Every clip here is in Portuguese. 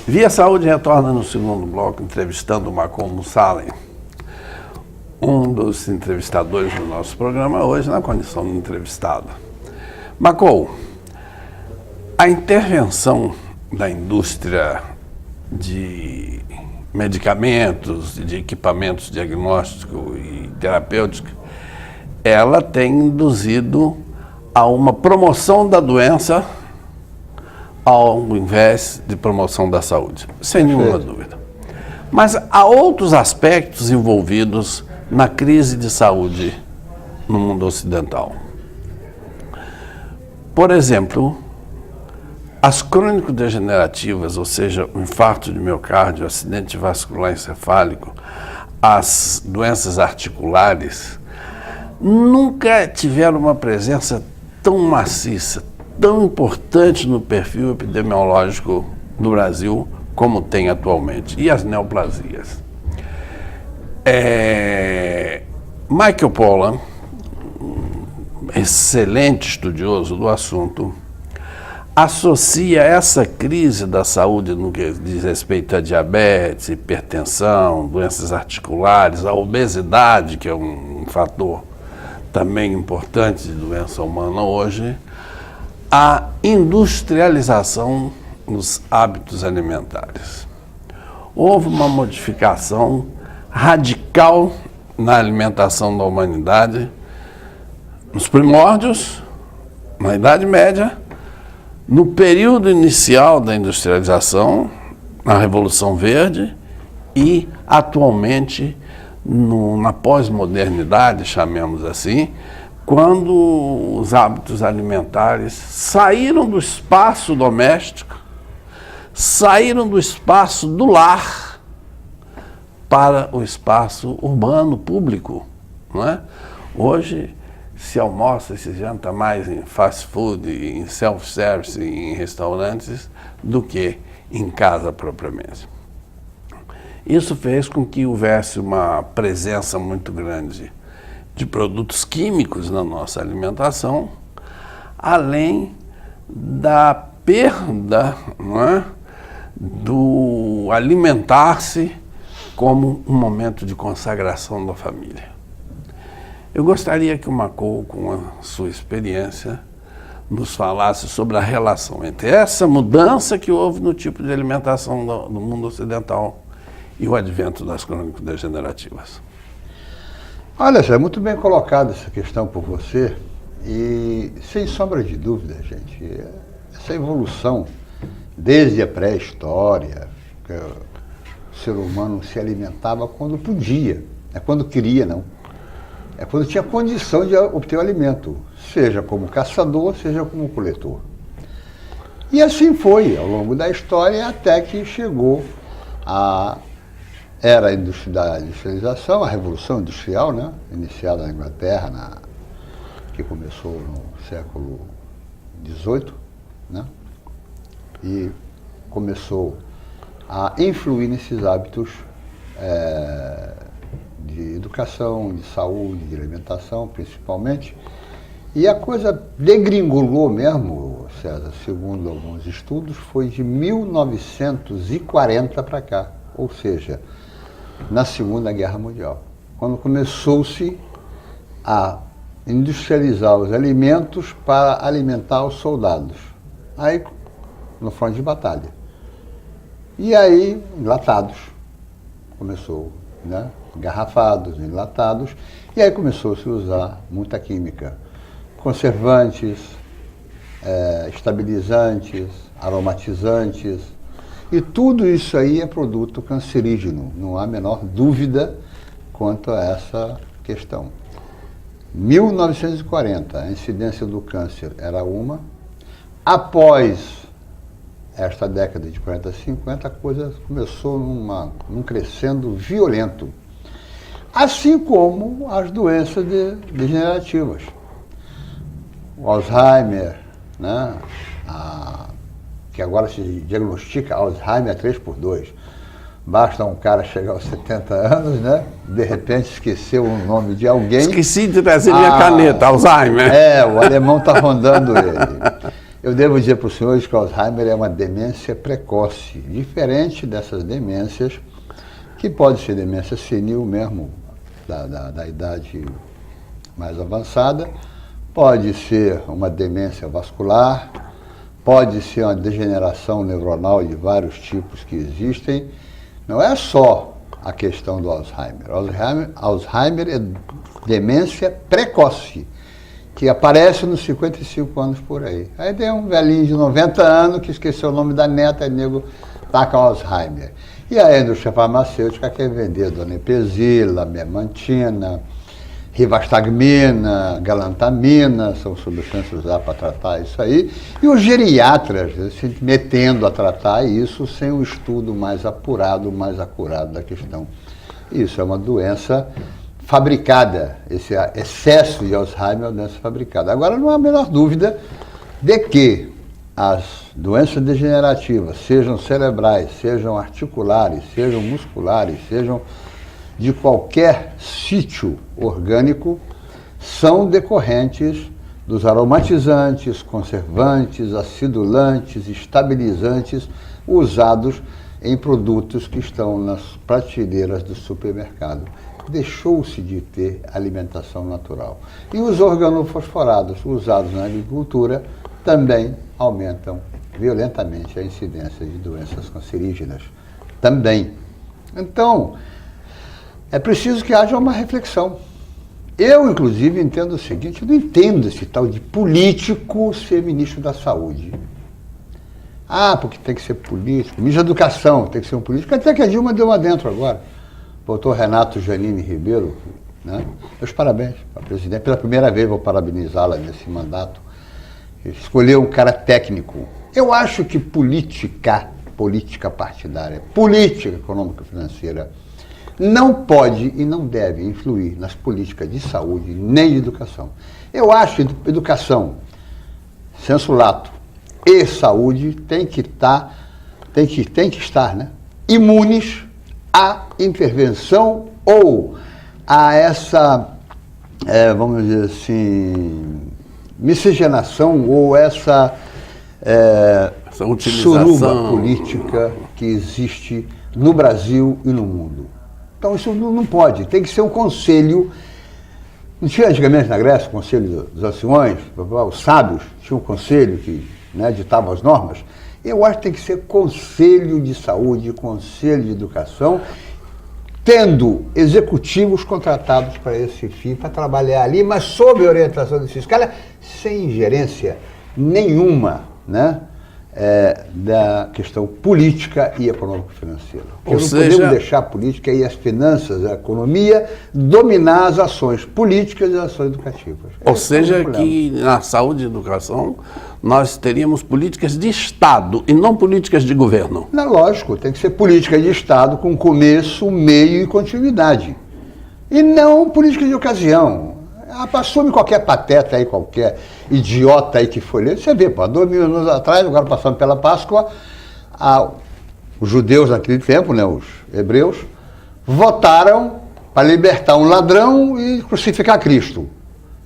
Via Saúde retorna no segundo bloco entrevistando o Macon Mussalem, um dos entrevistadores do nosso programa hoje na condição de entrevistado. Macon, a intervenção da indústria de medicamentos, de equipamentos diagnósticos e terapêuticos, ela tem induzido a uma promoção da doença ao invés de promoção da saúde, sem nenhuma dúvida. Mas há outros aspectos envolvidos na crise de saúde no mundo ocidental. Por exemplo, as crônico-degenerativas, ou seja, o infarto de miocárdio, o acidente vascular encefálico, as doenças articulares, nunca tiveram uma presença tão maciça, tão importante no perfil epidemiológico do Brasil como tem atualmente. E as neoplasias. Michael Pollan, excelente estudioso do assunto, associa essa crise da saúde no que diz respeito a diabetes, hipertensão, doenças articulares, a obesidade, que é um fator também importante de doença humana hoje, a industrialização nos hábitos alimentares. Houve uma modificação radical na alimentação da humanidade, nos primórdios, na Idade Média, no período inicial da industrialização, na Revolução Verde e, atualmente, na pós-modernidade, chamemos assim, quando os hábitos alimentares saíram do espaço doméstico, saíram do espaço do lar para o espaço urbano, público, não é? Hoje se almoça e se janta mais em fast food, em self-service, em restaurantes, do que em casa propriamente. Isso fez com que houvesse uma presença muito grande de produtos químicos na nossa alimentação, além da perda, não é, do alimentar-se como um momento de consagração da família. Eu gostaria que o Macon, com a sua experiência, nos falasse sobre a relação entre essa mudança que houve no tipo de alimentação do mundo ocidental e o advento das crônico-degenerativas. Olha, já é muito bem colocada essa questão por você e, sem sombra de dúvida, gente, essa evolução desde a pré-história, que o ser humano se alimentava quando podia, é quando queria, não. É quando tinha condição de obter o alimento, seja como caçador, seja como coletor. E assim foi ao longo da história até que chegou a era da industrialização, a Revolução Industrial, né, iniciada na Inglaterra, que começou no século XVIII, né, e começou a influir nesses hábitos de educação, de saúde, de alimentação, principalmente. E a coisa degringolou mesmo, César, segundo alguns estudos, foi de 1940 para cá, ou seja, na Segunda Guerra Mundial, quando começou-se a industrializar os alimentos para alimentar os soldados, aí no fronte de batalha. E aí, enlatados, começou, né, engarrafados, enlatados, e aí começou-se a usar muita química, conservantes, estabilizantes, aromatizantes, e tudo isso aí é produto cancerígeno, não há a menor dúvida quanto a essa questão. 1940, a incidência do câncer era uma. Após esta década de 40 a 50, a coisa começou num crescendo violento. Assim como as doenças degenerativas. O Alzheimer, né? Que agora se diagnostica Alzheimer 3x2. Basta um cara chegar aos 70 anos, né? De repente esqueceu o nome de alguém. Esqueci de trazer minha caneta, Alzheimer. O alemão está rondando ele. Eu devo dizer para os senhores que Alzheimer é uma demência precoce, diferente dessas demências, que pode ser demência senil mesmo, da idade mais avançada, pode ser uma demência vascular, pode ser uma degeneração neuronal de vários tipos que existem. Não é só a questão do Alzheimer. Alzheimer é demência precoce, que aparece nos 55 anos por aí. Aí tem um velhinho de 90 anos que esqueceu o nome da neta e nego tá com Alzheimer. E a indústria farmacêutica quer vender donepezila, memantina, rivastagmina, galantamina, são substâncias usadas para tratar isso aí. E os geriatras se metendo a tratar isso sem um estudo mais apurado, mais acurado da questão. Isso é uma doença fabricada, esse excesso de Alzheimer é uma doença fabricada. Agora, não há a menor dúvida de que as doenças degenerativas, sejam cerebrais, sejam articulares, sejam musculares, sejam de qualquer sítio orgânico, são decorrentes dos aromatizantes, conservantes, acidulantes, estabilizantes usados em produtos que estão nas prateleiras do supermercado. Deixou-se de ter alimentação natural. E os organofosforados usados na agricultura também aumentam violentamente a incidência de doenças cancerígenas. Também. Então, é preciso que haja uma reflexão. Eu, inclusive, entendo o seguinte, eu não entendo esse tal de político ser ministro da Saúde. Ah, porque tem que ser político. Ministro da Educação tem que ser um político. Até que a Dilma deu uma dentro agora. Doutor Renato Janine Ribeiro, né? Meus parabéns para a presidente. Pela primeira vez vou parabenizá-la nesse mandato. Escolheu um cara técnico. Eu acho que política partidária, política econômica e financeira, não pode e não deve influir nas políticas de saúde nem de educação. Eu acho que educação, sensu lato e saúde tem que estar, né, imunes à intervenção ou a essa, vamos dizer assim, miscigenação ou essa suruba política que existe no Brasil e no mundo. Então isso não pode, tem que ser um conselho. Não tinha antigamente na Grécia o conselho dos anciões, os sábios tinham um conselho que, né, ditava as normas. Eu acho que tem que ser conselho de saúde, conselho de educação, tendo executivos contratados para esse fim, para trabalhar ali, mas sob orientação desses caras, sem ingerência nenhuma, né, da questão política e econômico-financeira. Não podemos deixar a política e as finanças, a economia, dominar as ações políticas e as ações educativas. Ou seja, que na saúde e educação nós teríamos políticas de Estado e não políticas de governo. Não, lógico, tem que ser política de Estado com começo, meio e continuidade. E não política de ocasião. Assume qualquer pateta aí, qualquer idiota aí que foi ler. Você vê, pô, há 2000 anos atrás, agora passando pela Páscoa, os judeus naquele tempo, né, os hebreus, votaram para libertar um ladrão e crucificar Cristo.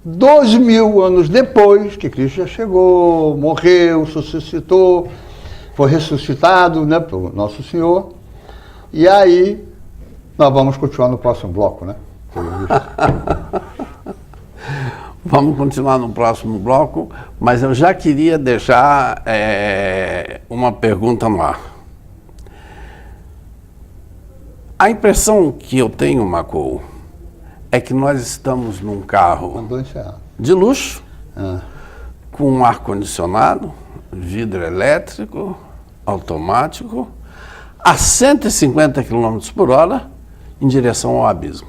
2000 anos depois que Cristo já chegou, morreu, ressuscitou, foi ressuscitado, né, pelo Nosso Senhor. E aí, nós vamos continuar no próximo bloco, né? Vamos continuar no próximo bloco, mas eu já queria deixar uma pergunta no ar. A impressão que eu tenho, Macou, é que nós estamos num carro de luxo, com um ar-condicionado, vidro elétrico, automático, a 150 km por hora, em direção ao abismo.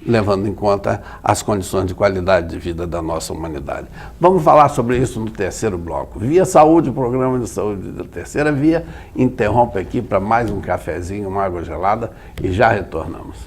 Levando em conta as condições de qualidade de vida da nossa humanidade. Vamos falar sobre isso no terceiro bloco. Via Saúde, o programa de saúde da Terceira Via, interrompe aqui para mais um cafezinho, uma água gelada e já retornamos.